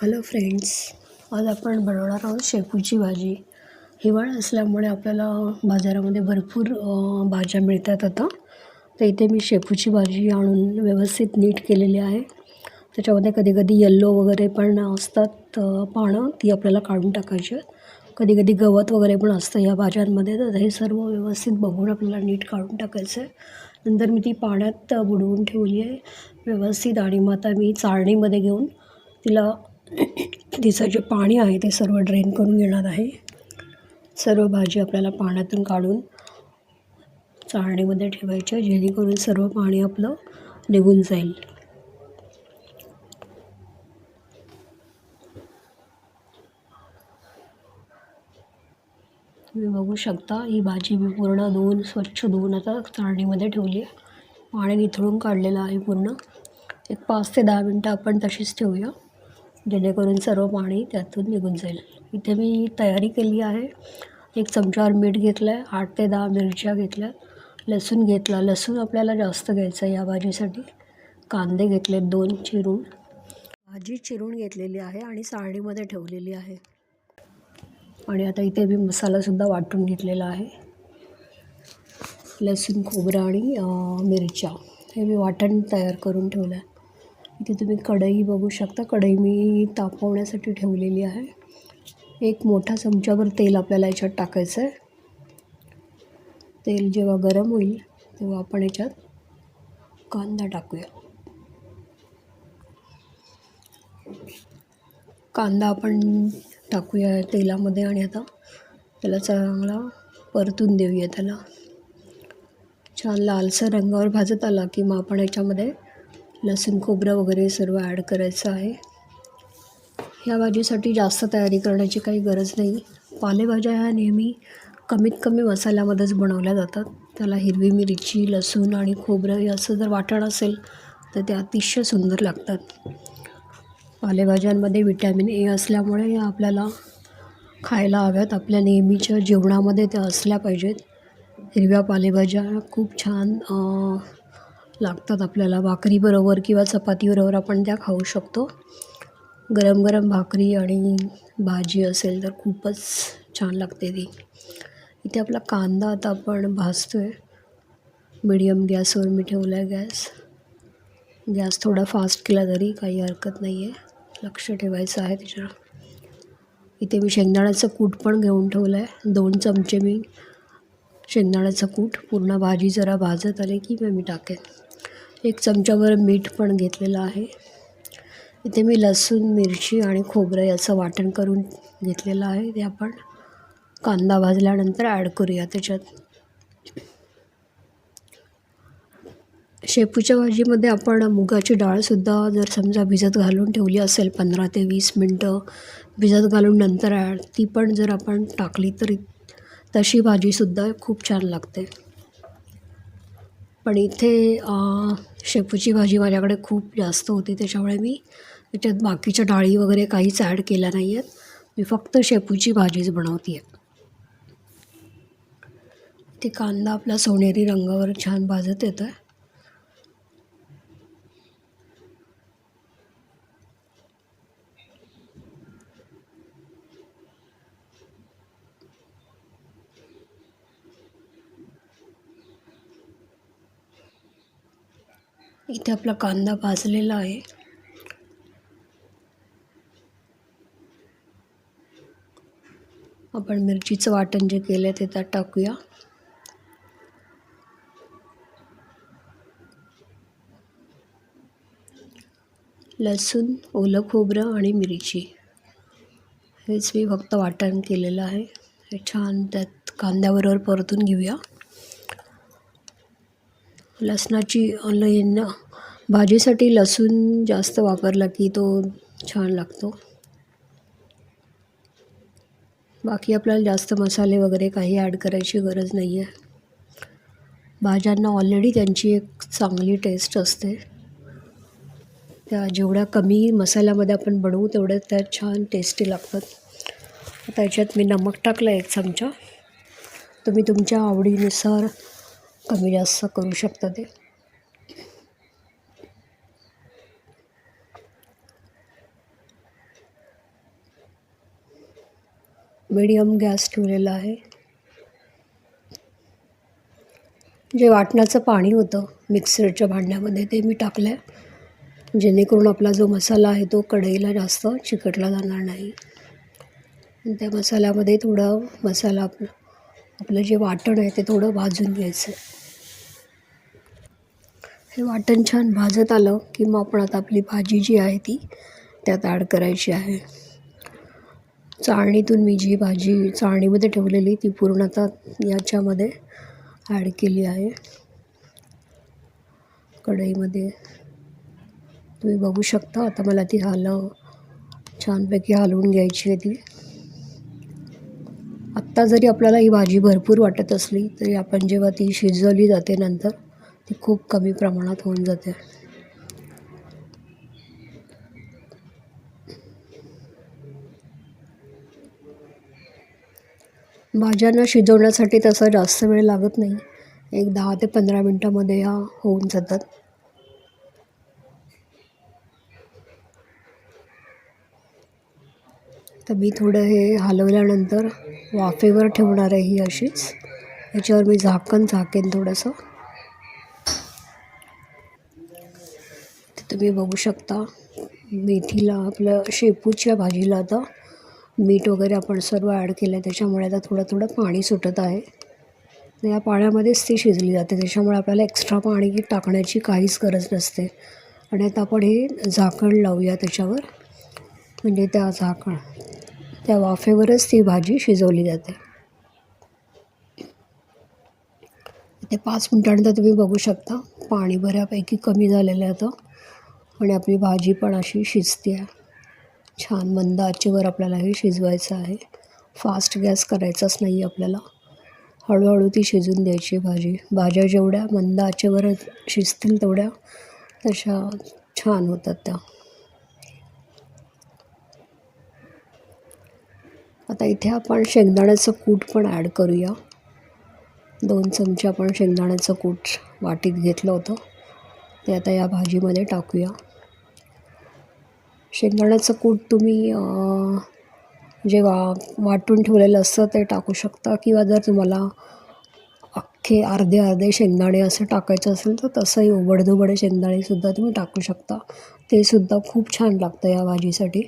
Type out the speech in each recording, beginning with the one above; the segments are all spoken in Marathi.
हॅलो फ्रेंड्स, आज आपण बनवणार आहोत शेपूची भाजी. हिवाळा असल्यामुळे आपल्याला बाजारामध्ये भरपूर भाज्या मिळतात आता. तर इथे मी शेपूची भाजी आणून व्यवस्थित नीट केलेली आहे. त्याच्यामध्ये कधी कधी येल्लो वगैरे पण असतात पानं, ती आपल्याला काढून टाकायची. कधी कधी गवत वगैरे पण असतं या भाज्यांमध्ये, तर हे सर्व व्यवस्थित बघून आपल्याला नीट काढून टाकायचं आहे. नंतर मी ती पाण्यात बुडवून ठेवली आहे व्यवस्थित, आणि मग आता मी चाळणीमध्ये घेऊन तिला तिचं जे पाणी आहे ते सर्व ड्रेन करून घेणार आहे. सर्व भाजी आपल्याला पाण्यातून काढून चाळणीमध्ये ठेवायच्या, जेणेकरून सर्व पाणी आपलं निघून जाईल. तुम्ही बघू शकता, ही भाजी मी पूर्ण स्वच्छ धुवून आता चाळणीमध्ये ठेवली आहे. पाणी निथळून काढलेलं आहे पूर्ण. एक 5 ते 10 मिनटं आपण तशीच ठेवूया, जेणेकरून सर्व पाणी त्यातून निघून जाईल. इथे मी तयारी केली आहे. 1 चमचावर मीठ घेतलं आहे, 8 ते 10 मिरच्या घेतल्या, लसूण घेतला. लसूण आपल्याला जास्त घ्यायचं आहे या भाजीसाठी. कांदे घेतले 2 चिरून. भाजी चिरून घेतलेली आहे आणि चाळणीमध्ये ठेवलेली आहे. आणि आता इथे मी मसालासुद्धा वाटून घेतलेला आहे. लसूण, खोबरं आणि मिरच्या हे मी वाटण तयार करून ठेवलं आहे. इथे तुम्ही कढई बघू शकता. कढई मी तापवण्यासाठी ठेवलेली आहे. 1 मोठा चमचाभर तेल आपल्याला याच्यात टाकायचं आहे. तेल जेव्हा गरम होईल तेव्हा आपण याच्यात कांदा टाकूया. कांदा आपण टाकूया तेलामध्ये आणि आता त्याला चांगला परतून देऊया. त्याला छान लालसर रंगावर भाजत आला की मग आपण याच्यामध्ये लसूण, खोबरं वगैरे सर्व ॲड करायचं आहे. ह्या भाजीसाठी जास्त तयारी करण्याची काही गरज नाही. पालेभाज्या ह्या नेहमी कमीत कमी मसाल्यामध्येच बनवल्या जातात. त्याला हिरवी मिरची, लसूण आणि खोबरं याचं जर वाटण असेल तर ते अतिशय सुंदर लागतात. पालेभाज्यांमध्ये विटॅमिन ए असल्यामुळे या आपल्याला खायला हव्यात. आपल्या नेहमीच्या जेवणामध्ये त्या असल्या पाहिजेत. हिरव्या पालेभाज्या खूप छान लागतात आपल्याला. भाकरीबरोबर किंवा चपातीबरोबर आपण त्या खाऊ शकतो. गरम गरम भाकरी आणि भाजी असेल तर खूपच छान लागते ती. इथे आपला कांदा आता आपण भाजतो आहे. मीडियम गॅसवर मी ठेवला आहे गॅस. गॅस थोडा फास्ट केला तरी काही हरकत नाही आहे. लक्ष ठेवायचं आहे त्याच्यावर. इथे मी शेंगदाण्याचं कूट पण घेऊन ठेवलं आहे. 2 चमचे मी शेंगदाण्याचं कूट. पूर्ण भाजी जरा भाजत आले की मी टाकेन. 1 चमचाभर मीठ पण घेतलेलं आहे. इथे मी लसूण, मिरची आणि खोबरं याचं वाटण करून घेतलेलं आहे. ते आपण कांदा भाजल्यानंतर ॲड करूया त्याच्यात. शेपूच्या भाजीमध्ये आपण मुगाची डाळसुद्धा जर समजा भिजत घालून ठेवली असेल 15 ते 20 मिनटं भिजत घालून नंतर ती पण जर आपण टाकली तरी तशी भाजीसुद्धा खूप छान लागते. पण इथे शेपूची भाजी माझ्याकडे खूप जास्त होती, त्याच्यामुळे मी त्याच्यात बाकीच्या डाळी वगैरे काहीच ॲड केल्या नाही आहेत. मी फक्त शेपूची भाजीच बनवते आहे. ते कांदा आपला सोनेरी रंगावर छान भाजत येतो आहे. इथे आपला कांदा भाजलेला आहे. आपण मिरचीचं वाटण जे केलं आहे ते त्यात टाकूया. लसूण, ओलं खोबरं आणि मिरची हेच मी फक्त वाटण केलेलं आहे. हे छान त्यात कांद्याबरोबर परतून घेऊया. भाजीसाठी लसूण जास्त वापरला की तो छान लागतो. बाकी आपल्याला जास्त मसाले वगैरे काही ॲड करायची गरज नाही आहे. भाज्यांना ऑलरेडी त्यांची एक चांगली टेस्ट असते. त्या जेवढ्या कमी मसाल्यामध्ये आपण बनवू तेवढ्या त्या छान टेस्टी लागतात. आता याच्यात मी नमक टाकलं 1 चमचा. तुम्ही तुमच्या आवडीनुसार कमी जास्त करू शकता ते. मीडियम गॅस ठेवलेला आहे. जे वाटणाचं पाणी होतं मिक्सरच्या भांड्यामध्ये ते मी टाकलं आहे, जेणेकरून आपला जो मसाला आहे तो कढईला जास्त चिकटला जाणार नाही. आणि त्या मसाल्यामध्ये थोडं आपलं जे वाटण आहे ते थोडं भाजून घ्यायचं. हे वाटण छान भाजत आलं की मग आपण आता आपली भाजी जी आहे ती त्यात ॲड करायची आहे. चाळणीतून मी जी भाजी चाळणीमध्ये ठेवलेली ती पूर्ण आता याच्यामध्ये ॲड केली आहे. कढईमध्ये तुम्ही बघू शकता. आता मला ती छानपैकी हलवून घ्यायची आहे ती. आत्ता जरी आपल्याला ही भाजी भरपूर वाटत असली तरी आपण जेव्हा ती शिजवली जाते नंतर ती खूप कमी प्रमाणात होऊन जाते. भाज्यांना शिजवण्यासाठी तसा जास्त वेळ लागत नाही. एक 10 ते 15 मिनटामध्ये ह्या होऊन जातात. तर मी थोडं हे हलवल्यानंतर वाफेवर ठेवणार आहे ही अशीच. याच्यावर मी झाकेन थोडंसं. तुम्ही बघू शकता मेथीला आपल्या शेपूच्या भाजीला आता मीठ वगैरे आपण सर्व ॲड केलं आहे, त्याच्यामुळे आता थोडं पाणी सुटत आहे. या पाण्यामध्येच ती शिजली जाते, त्याच्यामुळे आपल्याला एक्स्ट्रा पाणी टाकण्याची काहीच गरज नसते. आणि आता आपण हे झाकण लावूया त्याच्यावर, म्हणजे त्या वाफेवरच ती भाजी शिजवली जाते. ते 5 मिनिटांनंतर तुम्ही बघू शकता पाणी बऱ्यापैकी कमी झालेलं आहे आता. आणि आपली भाजी पण अशी शिजते आहे छान. मंद आचेवर आपल्याला हे शिजवायचं आहे. फास्ट गॅस करायचाच नाही आपल्याला. हळूहळू ती शिजून द्यायची भाजी. भाज्या जेवढ्या मंद आचेवर शिजतील तेवढ्या तशा छान होतात त्या. आता इथे आपण शेंगदाण्याचं कूट पण ॲड करूया. 2 चमचे आपण शेंगदाण्याचं कूट वाटीत घेतलं होतं ते आता या भाजीमध्ये टाकूया. शेंगदाण्याचं कूट तुम्ही जे वाटून ठेवलेलं असतं ते टाकू शकता, किंवा जर तुम्हाला अख्खे अर्धे शेंगदाणे असं टाकायचं असेल तर तसंही उबडधोबडे शेंगदाणेसुद्धा तुम्ही टाकू शकता. ते सुद्धा खूप छान लागतं या भाजीसाठी.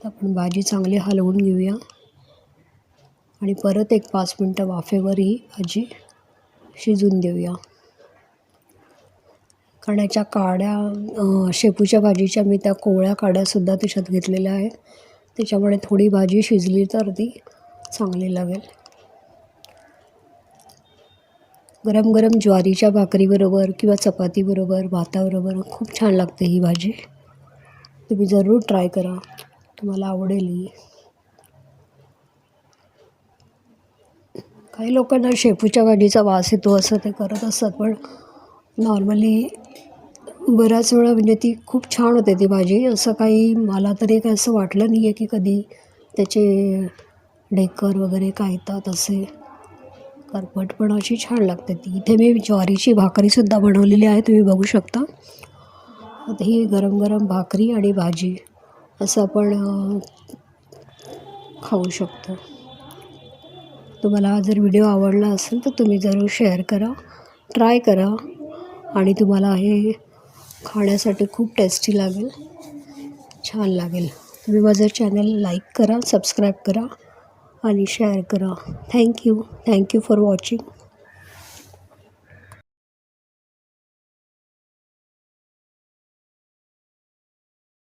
आपण भाजी चांगली हलवून घेऊया आणि परत एक 5 मिनटं वाफेवर ही भाजी शिजून देऊया. कारण याच्या शेपूच्या भाजीच्या मी त्या कोवळ्या काड्यासुद्धा त्याच्यात घेतलेल्या आहेत, त्याच्यामुळे थोडी भाजी शिजली तर ती चांगली लागेल. गरम गरम ज्वारीच्या भाकरीबरोबर किंवा चपातीबरोबर, भाताबरोबर खूप छान लागते ही भाजी. तुम्ही जरूर ट्राय करा, तुम्हाला आवडेल ही. काही लोकांना शेपूच्या भाजीचा वास येतो असं ते करत असतात, पण नॉर्मली बऱ्याच वेळा म्हणजे ती खूप छान होते ती भाजी. असं काही मला तरी काही असं वाटलं नाही आहे की कधी त्याचे ढेकर वगैरे काय येतात असे. करपट पण अशी छान लागते ती. इथे मी ज्वारीची भाकरीसुद्धा बनवलेली आहे, तुम्ही बघू शकता. आता ही गरम गरम भाकरी आणि भाजी असं आपण खाऊ शकतो. तुम्हाला जर व्हिडिओ आवडला असेल तर तुम्ही जरूर शेअर करा, ट्राय करा, आणि तुम्हाला हे खाण्यासाठी खूप टेस्टी लागेल, छान लागेल. तुम्ही माझं चॅनल लाईक करा, सबस्क्राईब करा आणि शेअर करा. Thank you for watching.